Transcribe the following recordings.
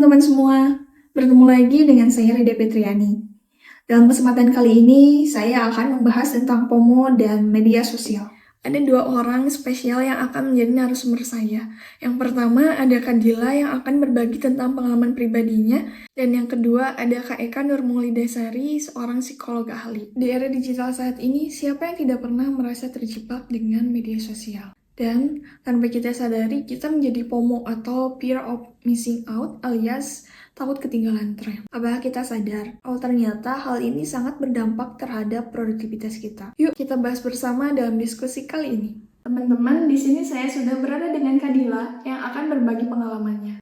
teman-teman semua, bertemu lagi dengan saya Rida Petriani. Dalam kesempatan kali ini, saya akan membahas tentang FOMO dan media sosial. Ada dua orang spesial yang akan menjadi narasumber saya. Yang pertama ada Kak Dila yang akan berbagi tentang pengalaman pribadinya, dan yang kedua ada Kak Eka Nurmulidasari, seorang psikolog ahli. Di era digital saat ini, siapa yang tidak pernah merasa terjebak dengan media sosial? Dan tanpa kita sadari, kita menjadi FOMO atau fear of missing out alias takut ketinggalan tren. Apakah kita sadar? Oh, ternyata hal ini sangat berdampak terhadap produktivitas kita. Yuk kita bahas bersama dalam diskusi kali ini. Teman-teman, di sini saya sudah berada dengan Kadila yang akan berbagi pengalamannya.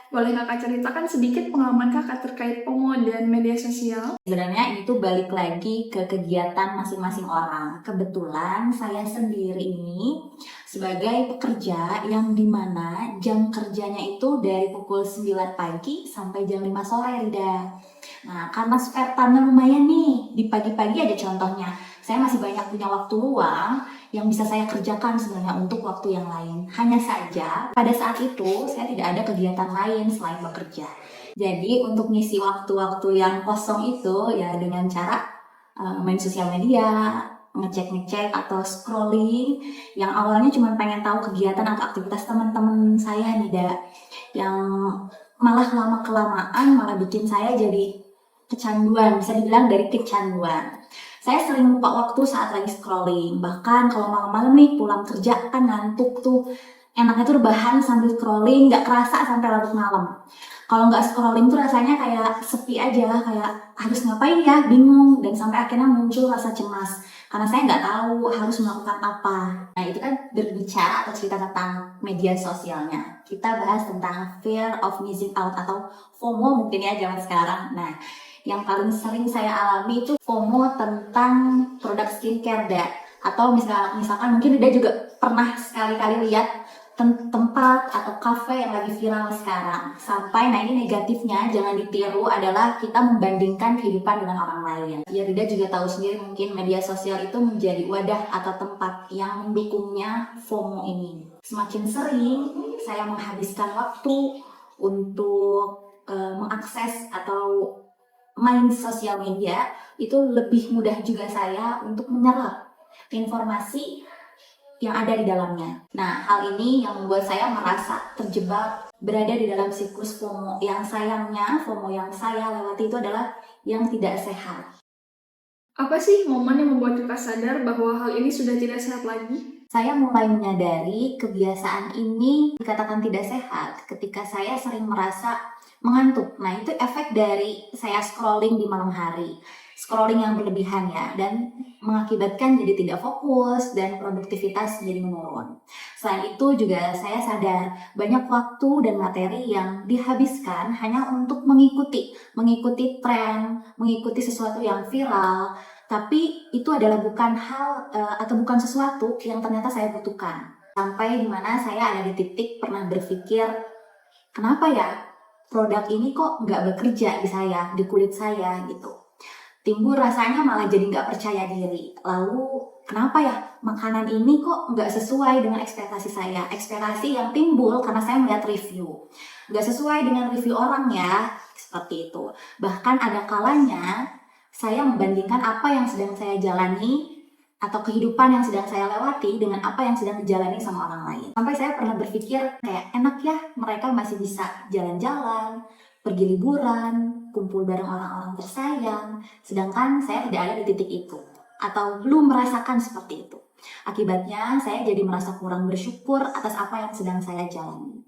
Boleh kakak ceritakan sedikit pengalaman kakak terkait FOMO dan media sosial? Sebenarnya ini tuh balik lagi ke kegiatan masing-masing orang. Kebetulan saya sendiri ini sebagai pekerja yang dimana jam kerjanya itu dari pukul 9 pagi sampai jam 5 sore, Rida. Nah, karena spare time-nya lumayan nih, di pagi-pagi aja contohnya. Saya masih banyak punya waktu luang yang bisa saya kerjakan sebenarnya untuk waktu yang lain. Hanya saja, pada saat itu saya tidak ada kegiatan lain selain bekerja. Jadi untuk ngisi waktu-waktu yang kosong itu ya dengan cara main sosial media, ngecek-ngecek atau scrolling yang awalnya cuma pengen tahu kegiatan atau aktivitas teman-teman saya nih, yang malah lama-kelamaan malah bikin saya jadi kecanduan, bisa dibilang dari kecanduan. Saya sering lupa waktu saat lagi scrolling, bahkan kalau malam-malam nih pulang kerja kan ngantuk tuh, enaknya tuh rebahan sambil scrolling, nggak kerasa sampai larut malam. Kalau nggak scrolling tuh rasanya kayak sepi aja, kayak harus ngapain ya, bingung, dan sampai akhirnya muncul rasa cemas karena saya nggak tahu harus melakukan apa. Nah itu kan berbicara atau cerita tentang media sosialnya. Kita bahas tentang fear of missing out atau FOMO mungkin ya zaman sekarang. Nah yang paling sering saya alami itu FOMO tentang produk skincare, atau misalkan mungkin Ida juga pernah sekali-kali lihat tempat atau kafe yang lagi viral sekarang. Sampai, nah ini negatifnya, jangan ditiru adalah kita membandingkan kehidupan dengan orang lain. Ya Rida juga tahu sendiri mungkin media sosial itu menjadi wadah atau tempat yang mendukungnya FOMO ini. Semakin sering saya menghabiskan waktu untuk mengakses atau main sosial media, itu lebih mudah juga saya untuk menyerap informasi yang ada di dalamnya. Nah, hal ini yang membuat saya merasa terjebak berada di dalam siklus FOMO. Yang sayangnya, FOMO yang saya lewati itu adalah yang tidak sehat. Apa sih momen yang membuat kita sadar bahwa hal ini sudah tidak sehat lagi? Saya mulai menyadari kebiasaan ini dikatakan tidak sehat ketika saya sering merasa mengantuk. Nah, itu efek dari saya scrolling di malam hari. Scrolling yang berlebihan ya, dan mengakibatkan jadi tidak fokus dan produktivitas jadi menurun. Selain itu juga saya sadar banyak waktu dan materi yang dihabiskan hanya untuk mengikuti tren, mengikuti sesuatu yang viral, tapi itu adalah bukan hal atau bukan sesuatu yang ternyata saya butuhkan. Sampai dimana saya ada di titik pernah berpikir, kenapa ya produk ini kok nggak bekerja di saya, di kulit saya gitu. Timbul rasanya malah jadi nggak percaya diri. Lalu kenapa ya makanan ini kok nggak sesuai dengan ekspektasi saya? Ekspektasi yang timbul karena saya melihat review. Nggak sesuai dengan review orang ya, seperti itu. Bahkan ada kalanya saya membandingkan apa yang sedang saya jalani atau kehidupan yang sedang saya lewati dengan apa yang sedang dijalani sama orang lain. Sampai saya pernah berpikir kayak enak ya mereka masih bisa jalan-jalan, pergi liburan, kumpul bareng orang-orang tersayang, sedangkan saya tidak ada di titik itu atau belum merasakan seperti itu. Akibatnya saya jadi merasa kurang bersyukur atas apa yang sedang saya jalani.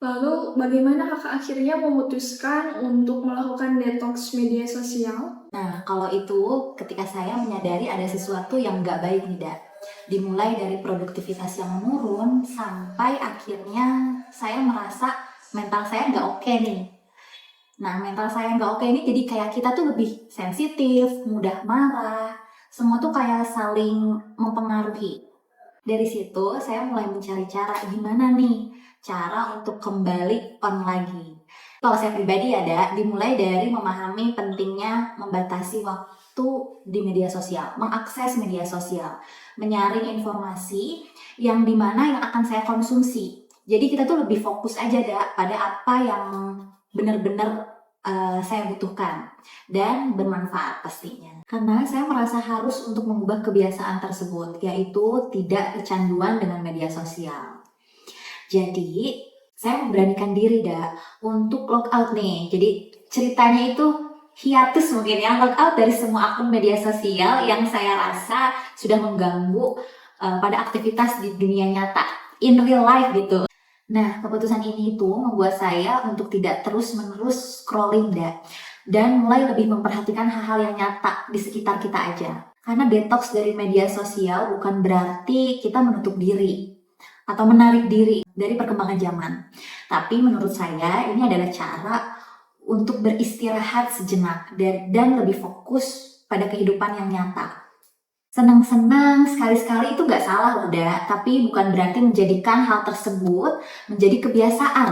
Lalu, bagaimana kakak akhirnya memutuskan untuk melakukan detox media sosial? Nah, kalau itu ketika saya menyadari ada sesuatu yang nggak baik nih, dimulai dari produktivitas yang menurun sampai akhirnya saya merasa mental saya nggak oke nih. Nah, mental saya nggak oke ini jadi kayak kita tuh lebih sensitif, mudah marah, semua tuh kayak saling mempengaruhi. Dari situ saya mulai mencari cara gimana nih cara untuk kembali on lagi. Kalau saya pribadi dimulai dari memahami pentingnya membatasi waktu di media sosial, mengakses media sosial, menyaring informasi yang dimana yang akan saya konsumsi. Jadi kita tuh lebih fokus aja pada apa yang benar-benar saya butuhkan dan bermanfaat pastinya. Karena saya merasa harus untuk mengubah kebiasaan tersebut, yaitu tidak kecanduan dengan media sosial. Jadi saya memberanikan diri untuk logout nih. Jadi ceritanya itu hiatus mungkin ya, logout dari semua akun media sosial yang saya rasa sudah mengganggu pada aktivitas di dunia nyata, in real life gitu. Nah, keputusan ini itu membuat saya untuk tidak terus-menerus scrolling dan mulai lebih memperhatikan hal-hal yang nyata di sekitar kita aja. Karena detox dari media sosial bukan berarti kita menutup diri atau menarik diri dari perkembangan zaman. Tapi menurut saya ini adalah cara untuk beristirahat sejenak dan lebih fokus pada kehidupan yang nyata. Senang-senang sekali-sekali itu gak salah loh, tapi bukan berarti menjadikan hal tersebut menjadi kebiasaan.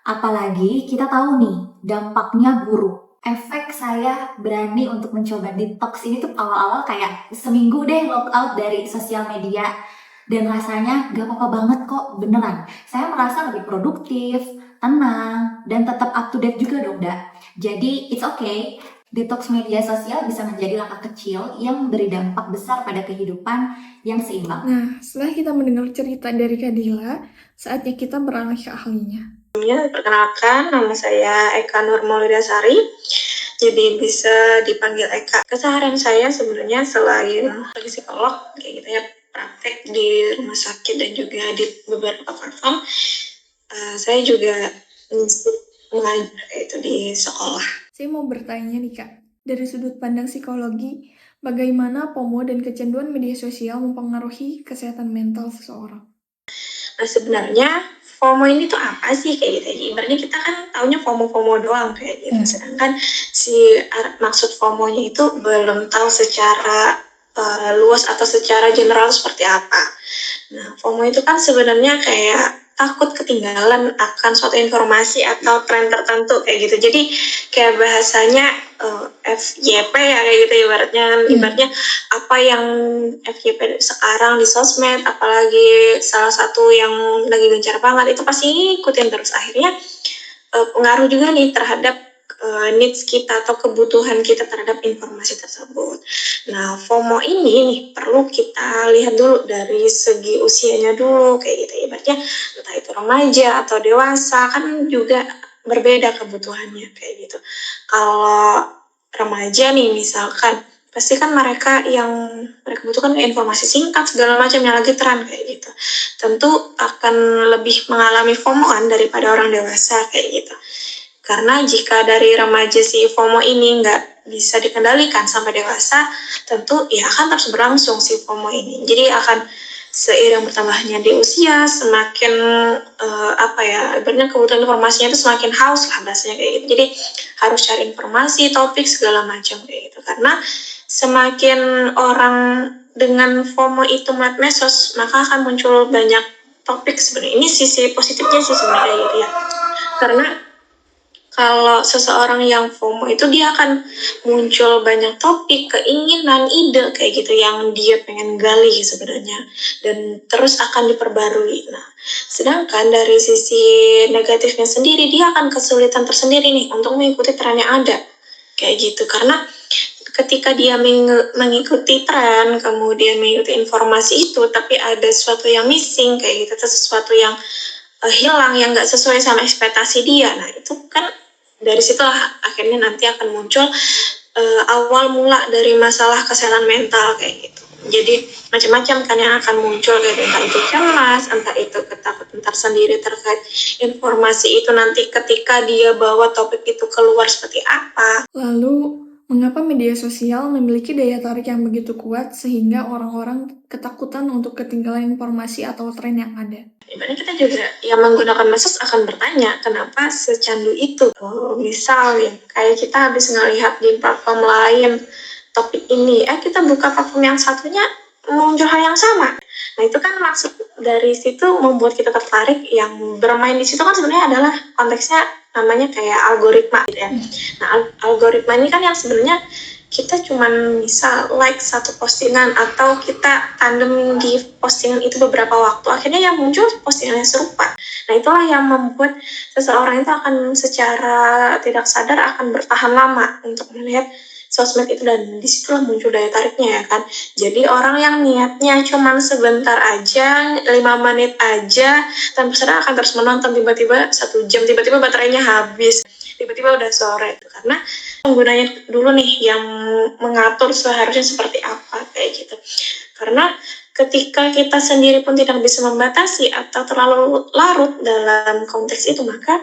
Apalagi kita tahu nih, dampaknya buruk. Efek saya berani untuk mencoba detox ini tuh awal-awal kayak seminggu deh logout dari sosial media. Dan rasanya gak apa-apa banget kok, beneran. Saya merasa lebih produktif, tenang, dan tetap up to date juga dong, Jadi it's okay. Detox media sosial bisa menjadi langkah kecil yang memberi dampak besar pada kehidupan yang seimbang. Nah, setelah kita mendengar cerita dari Kak Dila, saatnya kita beralih ke ahlinya. Perkenalkan, nama saya Eka Nur Maulidassari, jadi bisa dipanggil Eka. Keseharian saya sebenarnya selain sebagai psikolog, kayak gitu ya, praktek di rumah sakit dan juga di beberapa platform, saya juga mengajar itu di sekolah. Saya mau bertanya nih Kak, dari sudut pandang psikologi, bagaimana FOMO dan kecanduan media sosial mempengaruhi kesehatan mental seseorang? Nah, sebenarnya FOMO ini tuh apa sih kayak gitu? Ibaratnya kita kan taunya FOMO doang kayak gitu. Sedangkan maksud FOMO-nya itu belum tahu secara luas atau secara general seperti apa. Nah, FOMO itu kan sebenarnya kayak takut ketinggalan akan suatu informasi atau tren tertentu kayak gitu. Jadi kayak bahasanya FYP ya kayak gitu ibaratnya apa yang FYP sekarang di sosmed, apalagi salah satu yang lagi gencar banget itu pasti ikutin terus, akhirnya pengaruh juga nih terhadap needs kita atau kebutuhan kita terhadap informasi tersebut. Nah, FOMO ini nih perlu kita lihat dulu dari segi usianya dulu kayak gitu. Ibaratnya entah itu remaja atau dewasa kan juga berbeda kebutuhannya kayak gitu. Kalau remaja nih misalkan, pasti kan mereka butuhkan informasi singkat segala macam yang lagi tren kayak gitu. Tentu akan lebih mengalami FOMO kan daripada orang dewasa kayak gitu. Karena jika dari remaja si FOMO ini nggak bisa dikendalikan sampai dewasa, tentu ya akan terus berlangsung si FOMO ini. Jadi akan seiring bertambahnya di usia, semakin ibaratnya kebutuhan informasinya itu semakin haus lah bahasanya kayak gitu. Jadi harus cari informasi, topik segala macam kayak gitu. Karena semakin orang dengan FOMO itu melihat medsos, maka akan muncul banyak topik sebenarnya. Ini sisi positifnya sih sebenarnya gitu ya. Karena kalau seseorang yang FOMO itu dia akan muncul banyak topik, keinginan, ide kayak gitu yang dia pengen gali sebenarnya dan terus akan diperbarui. Nah, sedangkan dari sisi negatifnya sendiri dia akan kesulitan tersendiri nih untuk mengikuti tren yang ada kayak gitu, karena ketika dia mengikuti tren, kemudian mengikuti informasi itu, tapi ada sesuatu yang missing kayak gitu, atau sesuatu yang hilang yang nggak sesuai sama ekspektasi dia. Nah, itu kan dari situlah akhirnya nanti akan muncul awal mula dari masalah kesehatan mental kayak gitu. Jadi macam-macam kan yang akan muncul kayak entah itu cemas, entah itu ketakutan tersendiri terkait informasi itu nanti ketika dia bawa topik itu keluar seperti apa. Lalu, mengapa media sosial memiliki daya tarik yang begitu kuat sehingga orang-orang ketakutan untuk ketinggalan informasi atau tren yang ada? Ibaratnya kita juga yang menggunakan medsos akan bertanya kenapa secandu itu. Misal ya, kayak kita habis ngelihat di platform lain topik ini, kita buka platform yang satunya muncul hal yang sama. Nah, itu kan maksud dari situ membuat kita tertarik. Yang bermain di situ kan sebenarnya adalah konteksnya namanya kayak algoritma gitu ya. Nah, algoritma ini kan yang sebenarnya kita cuman bisa like satu postingan atau kita tandem di postingan itu beberapa waktu, akhirnya yang muncul postingan yang serupa. Nah itulah yang membuat seseorang itu akan secara tidak sadar akan bertahan lama untuk melihat sosmed itu, dan disitulah muncul daya tariknya ya kan. Jadi orang yang niatnya cuman sebentar aja, 5 menit aja, tanpa sadar akan terus menonton, tiba-tiba 1 jam, tiba-tiba baterainya habis, tiba-tiba udah sore. Itu karena penggunanya dulu nih yang mengatur seharusnya seperti apa kayak gitu. Karena ketika kita sendiri pun tidak bisa membatasi atau terlalu larut dalam konteks itu, maka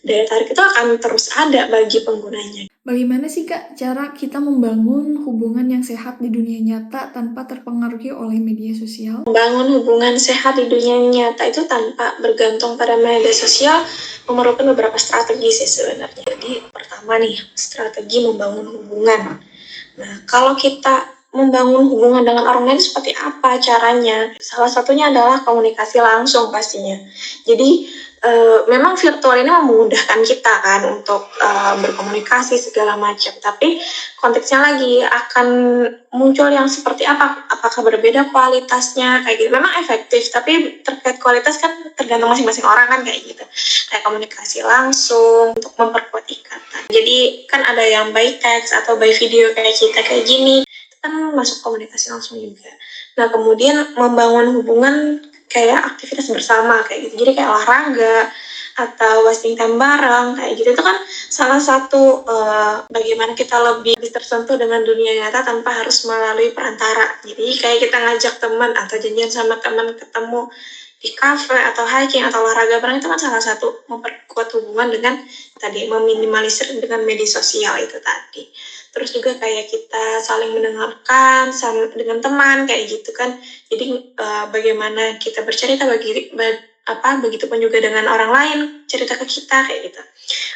daya tarik itu akan terus ada bagi penggunanya. Bagaimana sih Kak cara kita membangun hubungan yang sehat di dunia nyata tanpa terpengaruhi oleh media sosial? Membangun hubungan sehat di dunia nyata itu tanpa bergantung pada media sosial memerlukan beberapa strategi sih sebenarnya. Jadi pertama nih, strategi membangun hubungan. Nah, kalau kita membangun hubungan dengan orang lain seperti apa caranya? Salah satunya adalah komunikasi langsung pastinya. Jadi memang virtual ini memudahkan kita kan untuk berkomunikasi segala macam. Tapi konteksnya lagi akan muncul yang seperti apa? Apakah berbeda kualitasnya kayak gitu? Memang efektif, tapi terkait kualitas kan tergantung masing-masing orang kan kayak gitu. Kayak komunikasi langsung untuk memperkuat ikatan. Jadi kan ada yang by text atau by video kayak kita kayak gini, itu kan masuk komunikasi langsung juga. Nah kemudian membangun hubungan kayak aktivitas bersama kayak gitu, jadi kayak olahraga atau wasting time bareng kayak gitu, itu kan salah satu bagaimana kita lebih tersentuh dengan dunia nyata tanpa harus melalui perantara. Jadi kayak kita ngajak teman atau janjian sama teman ketemu di kafe atau hiking atau olahraga bareng, itu kan salah satu memperkuat hubungan dengan tadi meminimalisir dengan media sosial itu tadi. Terus juga kayak kita saling mendengarkan dengan teman kayak gitu kan. Jadi bagaimana kita bercerita begitupun juga dengan orang lain cerita ke kita kayak gitu.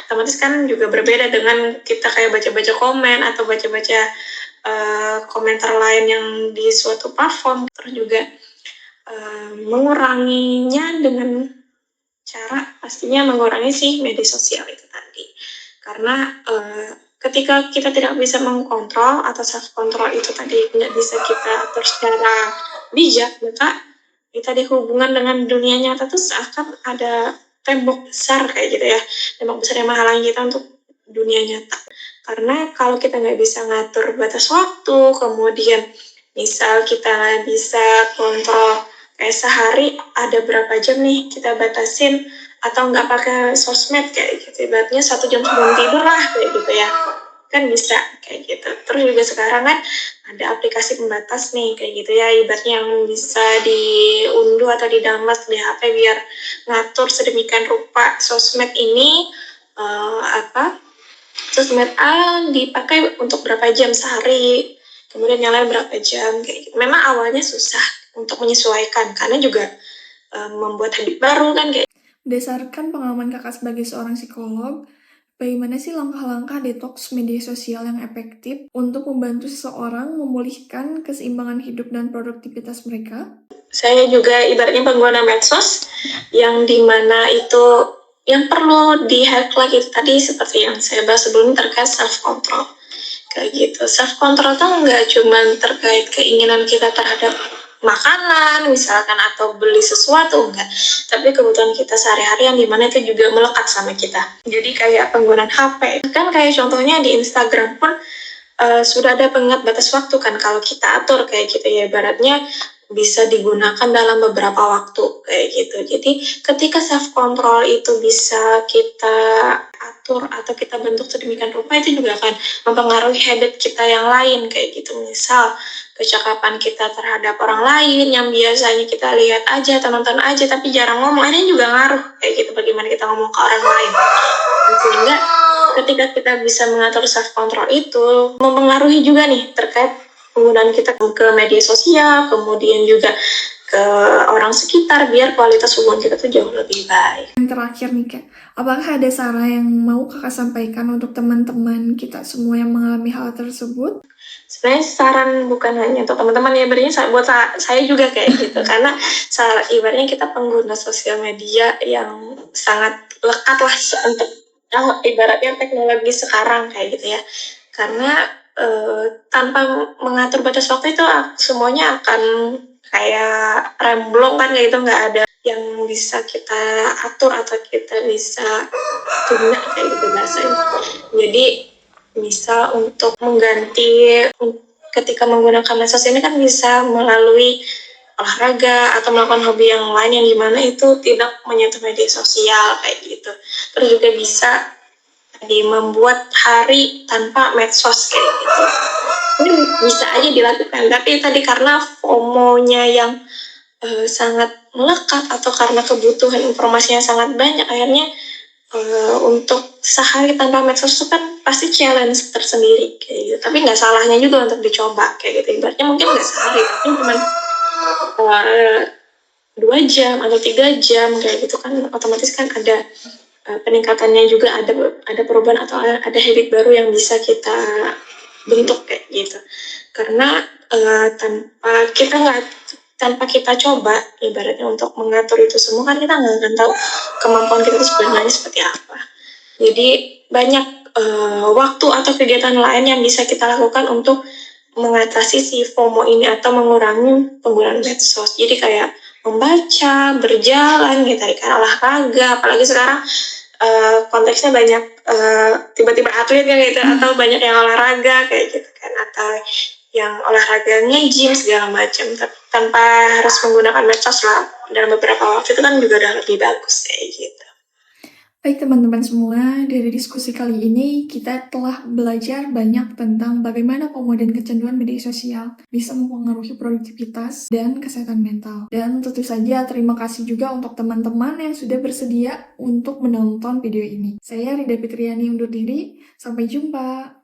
Otomatis kan juga berbeda dengan kita kayak baca-baca komen atau baca-baca komentar lain yang di suatu platform. Terus juga menguranginya dengan cara pastinya mengurangi sih media sosial itu tadi. Karena ketika kita tidak bisa mengkontrol atau self control itu tadi tidak bisa kita atur secara bijak, maka kita di hubungan dengan dunia nyata tuh seakan ada tembok besar kayak gitu ya, tembok besar yang menghalangi kita untuk dunia nyata. Karena kalau kita nggak bisa ngatur batas waktu, kemudian misal kita nggak bisa kontrol kayak sehari ada berapa jam nih kita batasin atau nggak pakai sosmed kayak gitu, ibaratnya 1 jam sebelum tidur lah kayak gitu ya, kan bisa kayak gitu. Terus juga sekarang kan ada aplikasi pembatas nih kayak gitu ya, ibaratnya yang bisa diunduh atau di-download di HP biar ngatur sedemikian rupa sosmed ini sosmed A dipakai untuk berapa jam sehari, kemudian yang lain berapa jam kayak gitu. Memang awalnya susah untuk menyesuaikan karena juga membuat habit baru kan kayak. Berdasarkan pengalaman Kakak sebagai seorang psikolog, bagaimana sih langkah-langkah detox media sosial yang efektif untuk membantu seseorang memulihkan keseimbangan hidup dan produktivitas mereka? Saya juga ibaratnya pengguna medsos yang dimana itu yang perlu di-hack lagi tadi seperti yang saya bahas sebelumnya terkait self-control. Kayak gitu. Self-control tuh nggak cuma terkait keinginan kita terhadap makanan misalkan atau beli sesuatu, enggak, tapi kebutuhan kita sehari-hari yang dimana itu juga melekat sama kita. Jadi kayak penggunaan HP kan, kayak contohnya di Instagram pun sudah ada pengingat batas waktu kan, kalau kita atur kayak gitu ya, ibaratnya bisa digunakan dalam beberapa waktu kayak gitu. Jadi ketika self control itu bisa kita atur atau kita bentuk sedemikian rupa, itu juga akan mempengaruhi habit kita yang lain kayak gitu. Misal kecakapan kita terhadap orang lain yang biasanya kita lihat aja atau nonton aja tapi jarang ngomong, ini juga ngaruh kayak gitu bagaimana kita ngomong ke orang lain. Sehingga ketika kita bisa mengatur self control itu mempengaruhi juga nih terkait penggunaan kita ke media sosial, kemudian juga ke orang sekitar biar kualitas hubungan kita tuh jauh lebih baik. Yang terakhir nih Kak, apakah ada saran yang mau Kakak sampaikan untuk teman-teman kita semua yang mengalami hal tersebut? Sebenarnya saran bukan hanya untuk teman-teman ya, ibaratnya buat saya juga kayak gitu. Karena ibaratnya kita pengguna sosial media yang sangat lekat lah untuk ibaratnya teknologi sekarang kayak gitu ya. Karena tanpa mengatur batas waktu itu semuanya akan kayak remblong kan, kayak gitu, nggak ada yang bisa kita atur atau kita bisa tunda kayak gitu bahasanya. Jadi bisa untuk mengganti ketika menggunakan medsos ini kan bisa melalui olahraga atau melakukan hobi yang lain yang dimana itu tidak menyentuh media sosial kayak gitu. Terus juga bisa membuat hari tanpa medsos kayak gitu. Ini bisa aja dilakukan, tapi tadi karena FOMO-nya yang sangat melekat atau karena kebutuhan informasinya sangat banyak, akhirnya untuk sehari tanpa medsos itu kan pasti challenge tersendiri kayak gitu. Tapi nggak salahnya juga untuk dicoba kayak gitu. Ibaratnya mungkin nggak sehari, tapi cuma 2 jam atau 3 jam kayak gitu kan, otomatis kan ada peningkatannya juga, ada perubahan atau ada habit baru yang bisa kita bentuk kayak gitu. Karena tanpa kita coba ibaratnya untuk mengatur itu semua kan kita nggak akan tahu kemampuan kita itu sebenarnya seperti apa. Jadi banyak waktu atau kegiatan lain yang bisa kita lakukan untuk mengatasi si FOMO ini atau mengurangi penggunaan medsos. Jadi kayak membaca, berjalan gitu kan, olahraga, apalagi sekarang konteksnya banyak tiba-tiba atlet kan gitu, atau banyak yang olahraga kayak gitu kan, atau yang olahraganya gym segala macam, tanpa harus menggunakan medsos lah dalam beberapa waktu itu kan juga udah lebih bagus kayak gitu. Baik teman-teman semua, dari diskusi kali ini kita telah belajar banyak tentang bagaimana FOMO dan kecanduan media sosial bisa mempengaruhi produktivitas dan kesehatan mental. Dan tentu saja terima kasih juga untuk teman-teman yang sudah bersedia untuk menonton video ini. Saya Rida Fitriani undur diri, sampai jumpa.